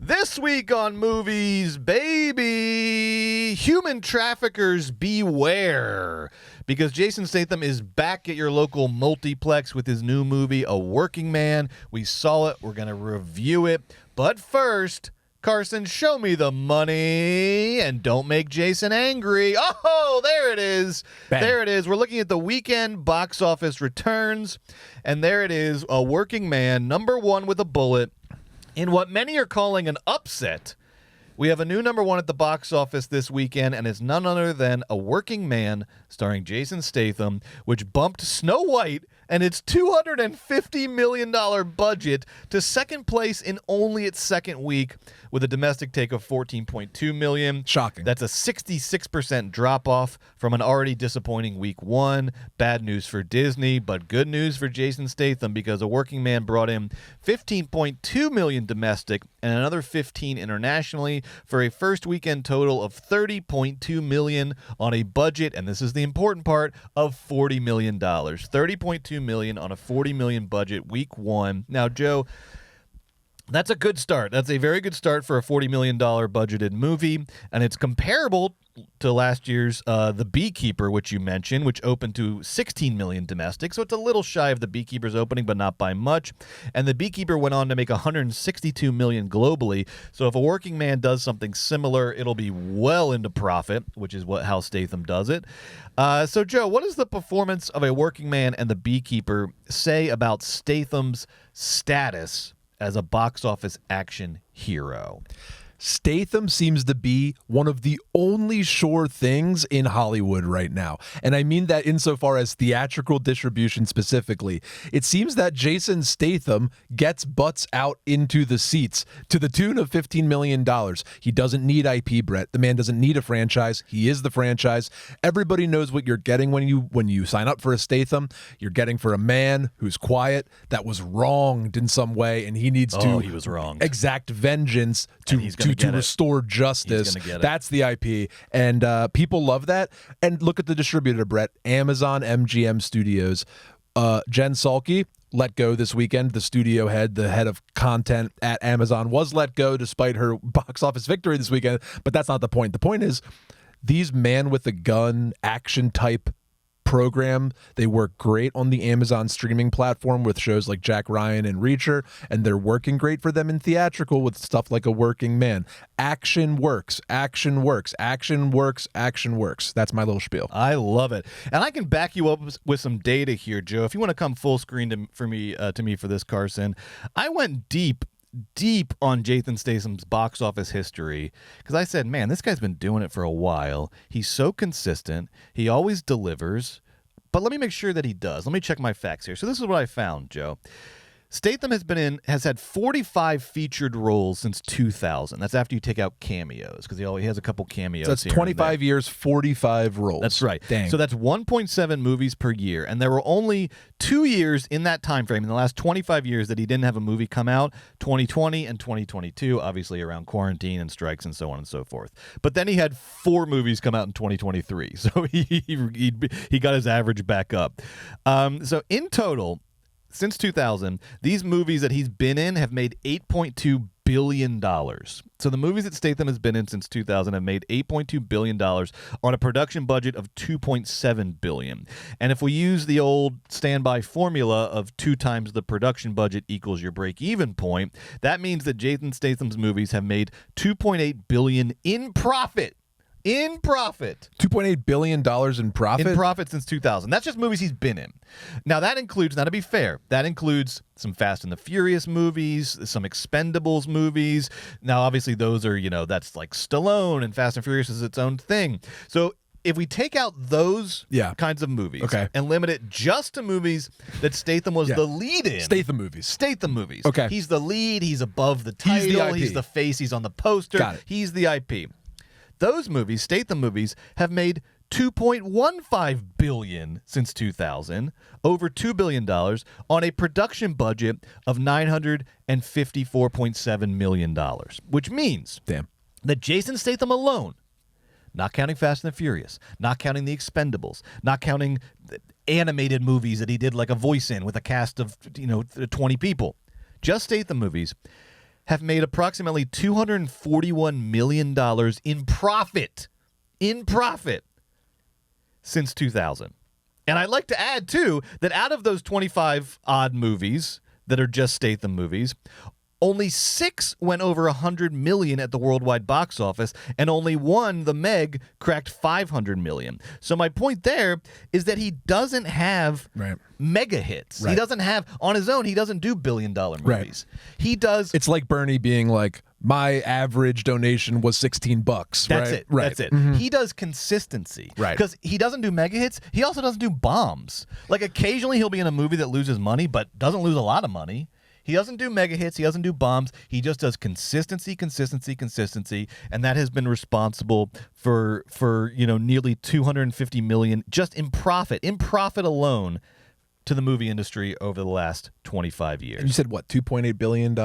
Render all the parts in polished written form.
This week on Movies, baby, human traffickers beware. Because Jason Statham is back at your local multiplex with his new movie, A Working Man. We saw it. We're going to review it. But first, Carson, show me the money and don't make Jason angry. Oh, there it is. Bang. There it is. We're looking at the weekend box office returns. And there it is, A Working Man, #1 with a bullet. In what many are calling an upset, we have a new #1 at the box office this weekend, and it's none other than A Working Man starring Jason Statham, which bumped Snow White and its $250 million budget to second place in only its second week with a domestic take of $14.2 million. Shocking. That's a 66% drop-off from an already disappointing week one. Bad news for Disney, but good news for Jason Statham because A Working Man brought in $15.2 million domestic and another $15 internationally for a first weekend total of $30.2 million on a budget, and this is the important part, of $40 million. $30.2 million on a $40 million budget week one. Now, Joe, that's a good start. That's a very good start for a $40 million budgeted movie, and it's comparable to last year's The Beekeeper, which you mentioned, which opened to $16 million domestic, so it's a little shy of The Beekeeper's opening, but not by much. And The Beekeeper went on to make $162 million globally, so if A Working Man does something similar, it'll be well into profit, which is how Statham does it. So, Joe, what does the performance of A Working Man and The Beekeeper say about Statham's status as a box office action hero? Statham seems to be one of the only sure things in Hollywood right now. And I mean that insofar as theatrical distribution specifically. It seems that Jason Statham gets butts out into the seats to the tune of $15 million. He doesn't need IP, Brett. The man doesn't need a franchise. He is the franchise. Everybody knows what you're getting when you sign up for a Statham. You're getting for a man who's quiet, that was wronged in some way, and he needs to he was wronged. exact vengeance to restore justice. That's the IP, and people love that. And look at the distributor, Brett. Amazon MGM Studios. Jen Salke let go this weekend. The studio head, the head of content at Amazon, was let go despite her box office victory this weekend. But that's not the point. The point is these man with a gun action type program, they work great on the Amazon streaming platform with shows like Jack Ryan and Reacher, and they're working great for them in theatrical with stuff like A Working Man. Action works, action works, action works, action works. That's my little spiel. I love it. And I can back you up with some data here, Joe. If you want to come full screen to me for this, Carson, I went deep on Jason Statham's box office history because I said, man, this guy's been doing it for a while. He's so consistent. He always delivers. But let me make sure that he does. Let me check my facts here. So this is what I found, Joe. Statham has had 45 featured roles since 2000. That's after you take out cameos, because he has a couple cameos. So that's here 25 years, 45 roles. That's right. Dang. So that's 1.7 movies per year, and there were only 2 years in that time frame, in the last 25 years, that he didn't have a movie come out, 2020 and 2022, obviously around quarantine and strikes and so on and so forth. But then he had 4 movies come out in 2023, so he got his average back up. So in total, since 2000, these movies that he's been in have made $8.2 billion. So the movies that Statham has been in since 2000 have made $8.2 billion on a production budget of $2.7 billion. And if we use the old standby formula of 2 times the production budget equals your break-even point, that means that Jason Statham's movies have made $2.8 billion in profit. In profit. $2.8 billion in profit? In profit since 2000. That's just movies he's been in. Now, that includes, now to be fair, that includes some Fast and the Furious movies, some Expendables movies. Now, obviously, those are, that's like Stallone, and Fast and Furious is its own thing. So if we take out those kinds of movies and limit it just to movies that Statham was the lead in. Statham movies. Okay. He's the lead. He's above the title. He's the face. He's on the poster. Got it. He's the IP. Those movies, Statham movies, have made $2.15 billion since 2000, over $2 billion on a production budget of $954.7 million, which means that Jason Statham alone, not counting Fast and the Furious, not counting the Expendables, not counting the animated movies that he did like a voice in with a cast of 20 people, just Statham movies, have made approximately $241 million in profit since 2000. And I'd like to add, too, that out of those 25 odd movies that are just Statham movies, only 6 went over $100 million at the worldwide box office, and only one, The Meg, cracked $500 million. So my point there is that he doesn't have mega hits. Right. He doesn't have, on his own, he doesn't do billion-dollar movies. Right. He does... It's like Bernie being like, my average donation was $16. That's right? it. Right. That's it. Mm-hmm. He does consistency. Right. Because he doesn't do mega hits. He also doesn't do bombs. Like, occasionally he'll be in a movie that loses money, but doesn't lose a lot of money. He doesn't do mega hits. He doesn't do bombs. He just does consistency, and that has been responsible for nearly $250 million just in profit alone to the movie industry over the last 25 years. And you said what, $2.8 billion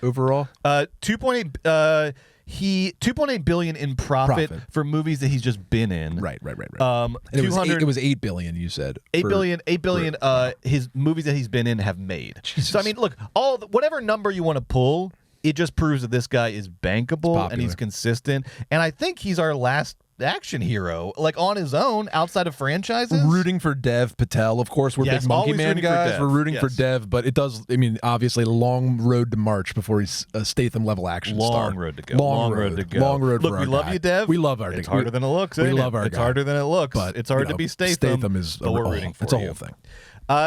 overall? $2.8 billion in profit for movies that he's just been in. Right. And it was $8 billion, you said. $8 billion. His movies that he's been in have made. Jesus. So I mean, look, whatever number you want to pull, it just proves that this guy is bankable and he's consistent. And I think he's our last action hero, like on his own, outside of franchises. Rooting for Dev Patel, of course. We're big Monkey Man guys. We're rooting for Dev, but it does. I mean, obviously, long road to march before he's a Statham level action star. Long road to go. Long road to go. Long road. Look, we love you, Dev. We love our. It's harder than it looks. We love our guy. It's harder than it looks. But it's hard to be Statham. Statham is. But we're rooting for you. It's a whole thing.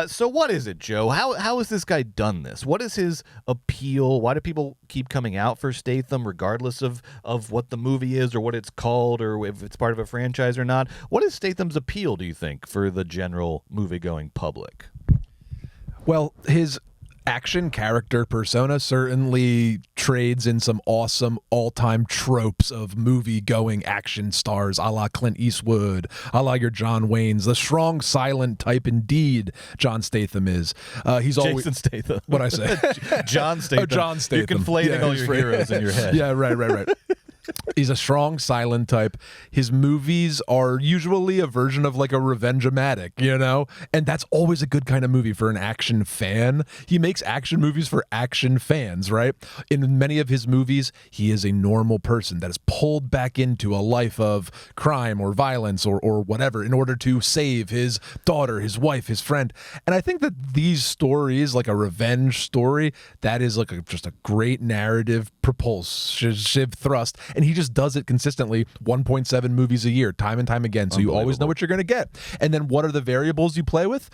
So what is it, Joe? How has this guy done this? What is his appeal? Why do people keep coming out for Statham, regardless of what the movie is or what it's called or if it's part of a franchise or not? What is Statham's appeal, do you think, for the general movie-going public? Well, his action character persona certainly trades in some awesome all-time tropes of movie-going action stars, a la Clint Eastwood, a la your John Waynes, the strong, silent type indeed John Statham is. He's always Jason Statham. What I say? John Statham. Oh, John Statham. You're conflating all your heroes in your head. Yeah, right. He's a strong, silent type. His movies are usually a version of like a revenge-o-matic, And that's always a good kind of movie for an action fan. He makes action movies for action fans, right? In many of his movies, he is a normal person that is pulled back into a life of crime or violence or whatever in order to save his daughter, his wife, his friend. And I think that these stories, like a revenge story, that is like just a great narrative propulsive thrust. And he just does it consistently, 1.7 movies a year, time and time again. So you always know what you're going to get. And then what are the variables you play with?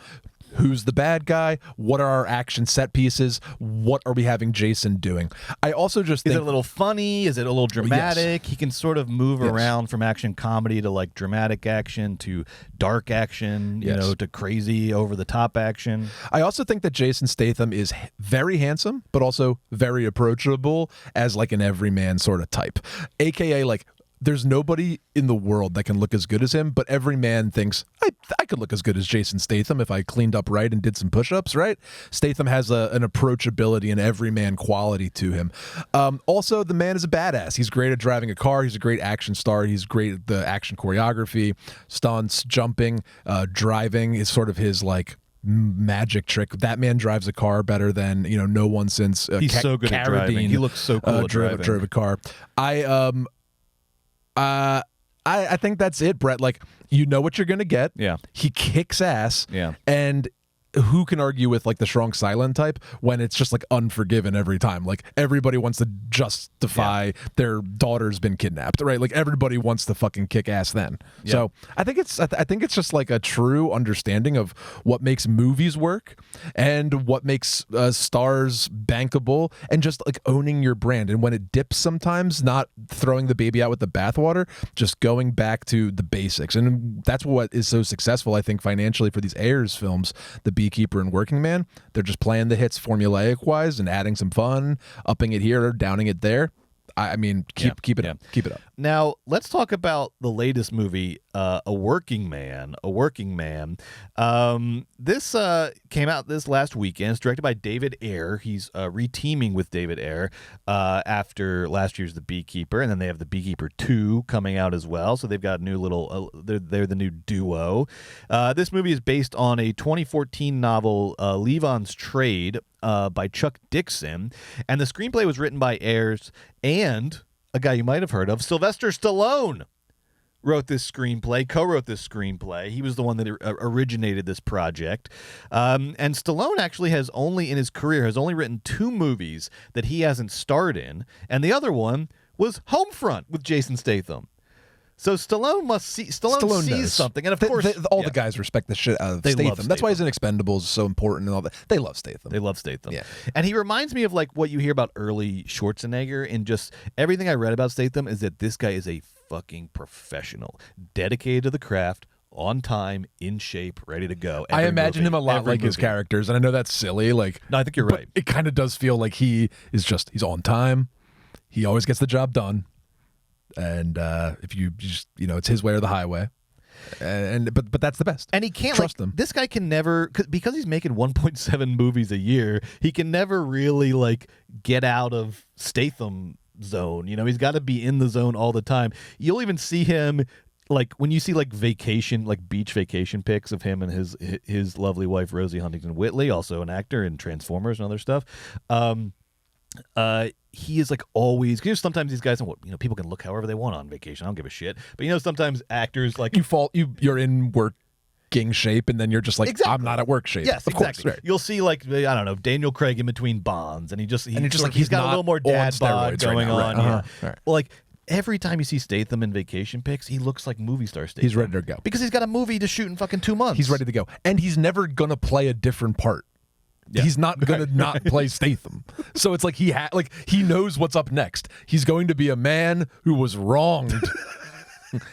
Who's the bad guy? What are our action set pieces? What are we having Jason doing? I also just think... Is it a little funny? Is it a little dramatic? Yes. He can sort of move around from action comedy to like dramatic action to dark action, to crazy over-the-top action. I also think that Jason Statham is very handsome, but also very approachable as like an everyman sort of type. AKA like... There's nobody in the world that can look as good as him, but every man thinks, I could look as good as Jason Statham if I cleaned up right and did some push-ups, right? Statham has an approachability and everyman quality to him. Also, the man is a badass. He's great at driving a car. He's a great action star. He's great at the action choreography, stunts, jumping, driving is sort of his, like, magic trick. That man drives a car better than no one since he's so good at driving. He looks so cool at driving. Drove a car. I think that's it, Brett. Like, you know what you're going to get. Yeah. He kicks ass. Yeah. And who can argue with like the strong silent type when it's just like Unforgiven every time? Like everybody wants to justify their daughter's been kidnapped, right? Like everybody wants to fucking kick ass then. Yeah. So I think it's just like a true understanding of what makes movies work and what makes stars bankable and just like owning your brand. And when it dips sometimes, not throwing the baby out with the bathwater, just going back to the basics. And that's what is so successful, I think, financially for these Ayers films, the Beekeeper and Working Man. They're just playing the hits formulaic wise and adding some fun, upping it here, downing it there. I mean, keep it up. Keep it up. Now, let's talk about the latest movie, A Working Man. This came out this last weekend. It's directed by David Ayer. He's reteaming with David Ayer after last year's The Beekeeper, and then they have The Beekeeper 2 coming out as well. So they've got a new little, they're the new duo. This movie is based on a 2014 novel, Levon's Trade. by Chuck Dixon, and the screenplay was written by Ayers and a guy you might have heard of, Sylvester Stallone. Co-wrote this screenplay. He was the one that originated this project. And Stallone actually has only written 2 movies that he hasn't starred in, and the other one was Homefront with Jason Statham. So Stallone sees knows something, and of course, all the guys respect the shit out of Statham. That's why he's in Expendables so important and all that. They love Statham. Yeah, and he reminds me of like what you hear about early Schwarzenegger, and just everything I read about Statham is that this guy is a fucking professional, dedicated to the craft, on time, in shape, ready to go. I imagine him a lot like his characters, and I know that's silly. Like, no, I think you're right. It kind of does feel like he's on time. He always gets the job done. And if you just, it's his way or the highway. But that's the best. And he can't trust him. This guy can never, because he's making 1.7 movies a year, he can never really like get out of Statham zone. He's got to be in the zone all the time. You'll even see him like when you see like beach vacation pics of him and his lovely wife Rosie Huntington Whiteley, also an actor in Transformers and other stuff. He is like always, because sometimes these guys, people can look however they want on vacation. I don't give a shit. But sometimes actors like you're in working shape, and then you're just like, exactly. I'm not at work shape. Yes, of exactly. Course, right. You'll see like Daniel Craig in between Bonds, and he's he's got a little more dad bod going on. Right. Uh-huh. Yeah. Right. Well, like every time you see Statham in vacation pics, he looks like movie star Statham. He's ready to go because he's got a movie to shoot in fucking 2 months. He's ready to go, and he's never gonna play a different part. Yeah. He's not going to not play Statham. So it's like he knows what's up next. He's going to be a man who was wronged.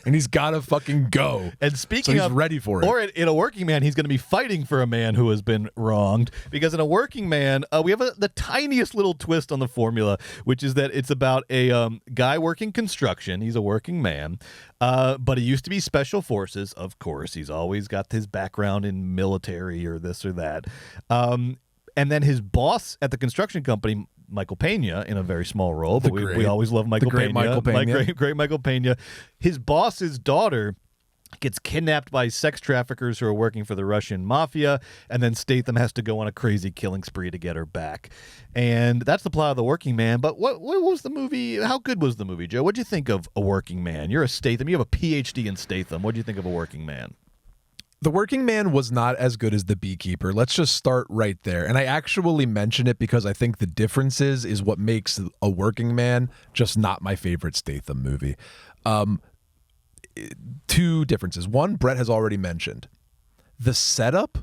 And he's got to fucking go. And speaking he's ready for it. Or in A Working Man, he's going to be fighting for a man who has been wronged. Because in A Working Man, we have the tiniest little twist on the formula, which is that it's about a guy working construction. He's a working man. But he used to be special forces, of course. He's always got his background in military or this or that. And then his boss at the construction company, Michael Pena, in a very small role, but we always love Michael Pena. Great Michael Pena. His boss's daughter gets kidnapped by sex traffickers who are working for the Russian mafia, and then Statham has to go on a crazy killing spree to get her back. And that's the plot of The Working Man. But what was the movie? How good was the movie, Joe? What'd you think of A Working Man? You're a Statham. You have a PhD in Statham. What'd you think of A Working Man? The Working Man was not as good as The Beekeeper. Let's just start right there. And I actually mention it because I think the differences is what makes A Working Man just not my favorite Statham movie. 2 differences. One, Brett has already mentioned. The setup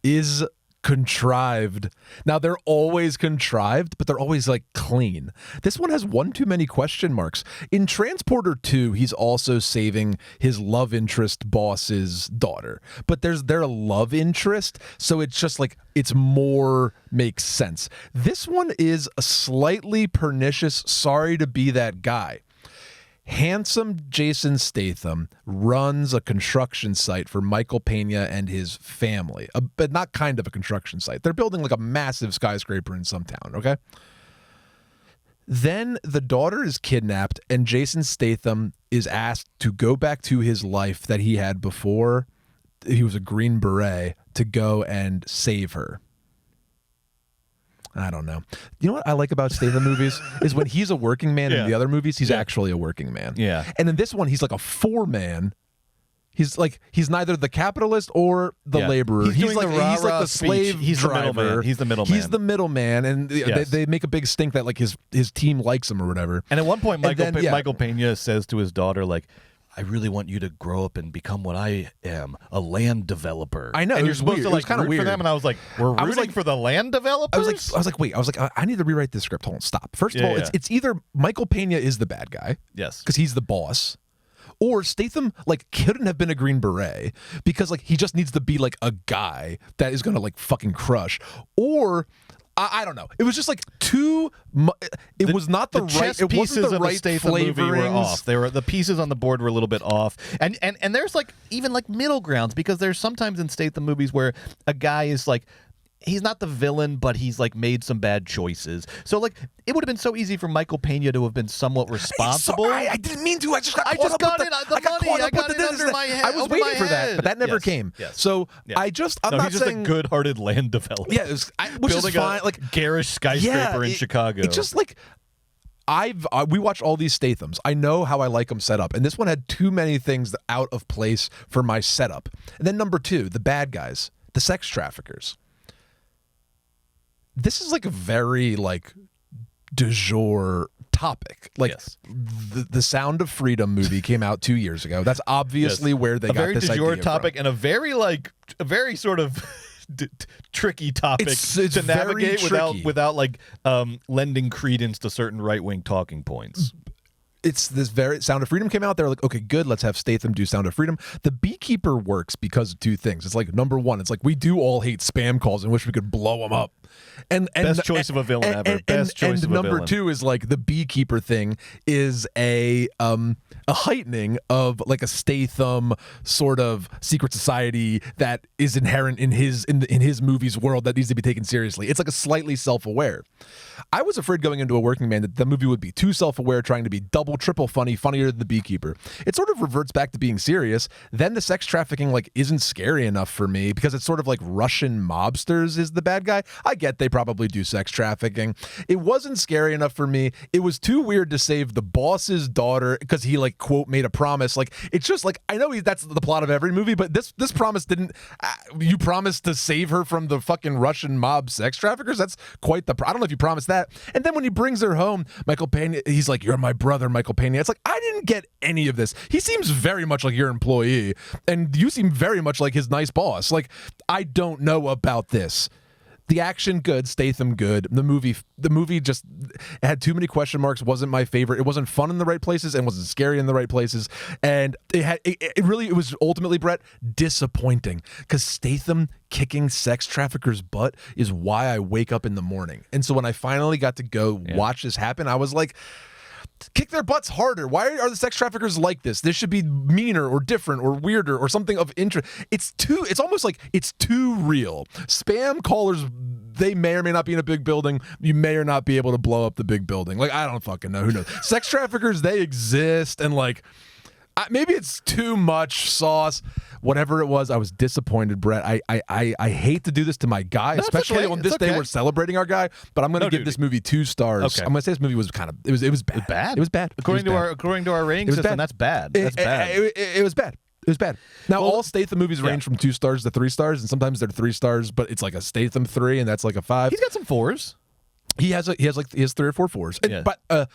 is contrived. Now, they're always contrived, but they're always like clean. This one has one too many question marks. In Transporter 2, he's also saving his love interest boss's daughter, but they're a love interest, so it's just like it's more makes sense. This one is a slightly pernicious, sorry to be that guy. Handsome Jason Statham runs a construction site for Michael Pena and his family, but not kind of a construction site. They're building like a massive skyscraper in some town, okay? Then the daughter is kidnapped, and Jason Statham is asked to go back to his life that he had before he was a Green Beret to go and save her. I don't know. You know what I like about Statham movies is when he's a working man in the other movies, he's actually a working man. Yeah. And in this one, he's like a foreman. He's neither the capitalist or the laborer. He's like the slave driver. He's the middleman. He's the middleman, and they make a big stink that like his team likes him or whatever. And at one point, Michael Pena says to his daughter, like, I really want you to grow up and become what I am, a land developer. I know. And you're supposed to like kind of root for them, and I was like, we're rooting for the land developers? I was like, I need to rewrite this script. Hold on, stop. First of all, it's either Michael Pena is the bad guy. Yes. Because he's the boss. Or Statham like couldn't have been a Green Beret because like he just needs to be like a guy that is gonna like fucking crush. Or I don't know. It was just like it was not the right. It wasn't the right flavorings. Were off. The pieces on the board were a little bit off. And there's like even like middle grounds, because there's sometimes in Statham movies where a guy is like, he's not the villain, but he's like made some bad choices. So like it would have been so easy for Michael Pena to have been somewhat responsible. I didn't mean to. I just got it under my head. I was waiting for that, but that never came. Yes. So I'm he's not just saying a good-hearted land developer. Yeah, which is fine. Like garish skyscraper in Chicago. It's just like we watch all these Stathams. I know how I like them set up, and this one had too many things out of place for my setup. And then number 2, the bad guys, the sex traffickers. This is like a very like du jour topic. Like the Sound of Freedom movie came out 2 years ago. That's obviously where they got this idea from. A very du jour topic and a very sort of tricky topic to navigate without like lending credence to certain right-wing talking points. It's this very Sound of Freedom came out. They're like, okay, good, let's have Statham do Sound of Freedom. The Beekeeper works because of 2 things. It's like, number 1, it's like we do all hate spam calls and wish we could blow them up. And best choice of a villain ever. And number 2 is like the Beekeeper thing is a heightening of like a Statham sort of secret society that is inherent in his movie's world that needs to be taken seriously. It's like a slightly self-aware. I was afraid going into A Working Man that the movie would be too self-aware, trying to be double, triple funnier than The Beekeeper. It sort of reverts back to being serious. Then the sex trafficking like isn't scary enough for me because it's sort of like Russian mobsters is the bad guy. I get they probably do sex trafficking. It wasn't scary enough for me. It was too weird to save the boss's daughter because he like quote made a promise. Like it's just like I know that's the plot of every movie, but this promise didn't. You promised to save her from the fucking Russian mob sex traffickers. That's quite the. I don't know if you promised that. And then when he brings her home, Michael Pena, he's like, "You're my brother, Michael Pena." It's like I didn't get any of this. He seems very much like your employee, and you seem very much like his nice boss. Like I don't know about this. The action good, Statham good. The movie just had too many question marks. Wasn't my favorite. It wasn't fun in the right places and wasn't scary in the right places. And it was ultimately, Brett, disappointing because Statham kicking sex traffickers' butt is why I wake up in the morning. And so when I finally got to go watch this happen, I was like, kick their butts harder. Why are the sex traffickers like this? This should be meaner or different or weirder or something of interest. It's almost like it's too real. Spam callers, they may or may not be in a big building. You may or not be able to blow up the big building. Like, I don't fucking know. Who knows? Sex traffickers, they exist, and like, maybe it's too much sauce. Whatever it was, I was disappointed, Brett. I hate to do this to my guy, especially on this day we're celebrating our guy, but I'm going to give this movie 2 stars. Okay. I'm going to say this movie was kind of it was bad. It was bad. According to our rating system, that's bad. That's bad. It was bad. It was bad. Now, all Statham movies range from 2 stars to 3 stars, and sometimes they're 3 stars, but it's like a Statham 3, and that's like a 5. He's got some 4s. He has 3 or 4 4s. Yeah. But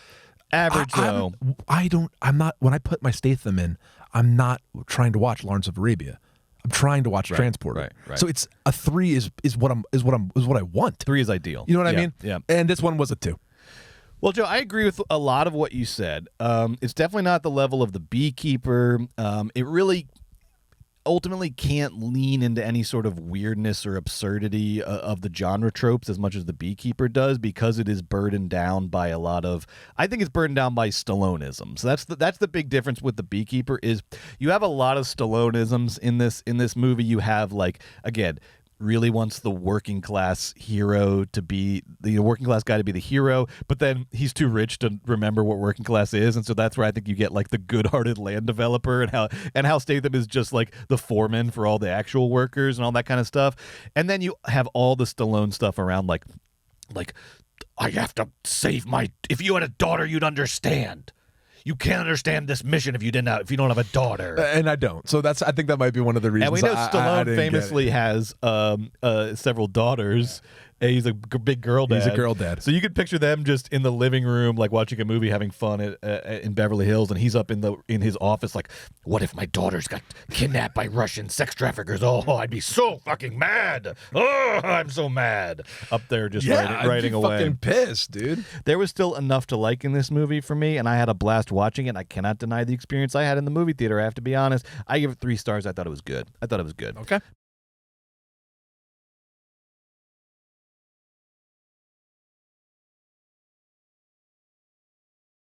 average though. I'm not. When I put my Statham in, I'm not trying to watch Lawrence of Arabia. I'm trying to watch Transporter. Right. So it's a 3 is what I want. 3 is ideal. You know what I mean? Yeah. And this one was a 2. Well, Joe, I agree with a lot of what you said. It's definitely not the level of The Beekeeper. It really ultimately can't lean into any sort of weirdness or absurdity of the genre tropes as much as The Beekeeper does, because it is burdened down by a lot of, I think it's burdened down by Stalloneisms. So that's the big difference with The Beekeeper is you have a lot of Stalloneisms in this movie. You have, like, again, really wants the working class hero to be the working class guy to be the hero, but then he's too rich to remember what working class is, and so that's where I think you get like the good-hearted land developer and how Statham is just like the foreman for all the actual workers and all that kind of stuff. And then you have all the Stallone stuff around like I have to save if you had a daughter you'd understand. You can't understand this mission if you don't have a daughter. And I don't. So I think that might be one of the reasons. And we know Stallone famously has several daughters. He's a big girl dad. He's a girl dad. So you could picture them just in the living room, like watching a movie, having fun in Beverly Hills, and he's up in his office, like, what if my daughters got kidnapped by Russian sex traffickers? Oh, I'd be so fucking mad. Oh, I'm so mad. Up there just writing away. Fucking pissed, dude. There was still enough to like in this movie for me, and I had a blast watching it. I cannot deny the experience I had in the movie theater. I have to be honest. I give it 3 stars. I thought it was good. Okay.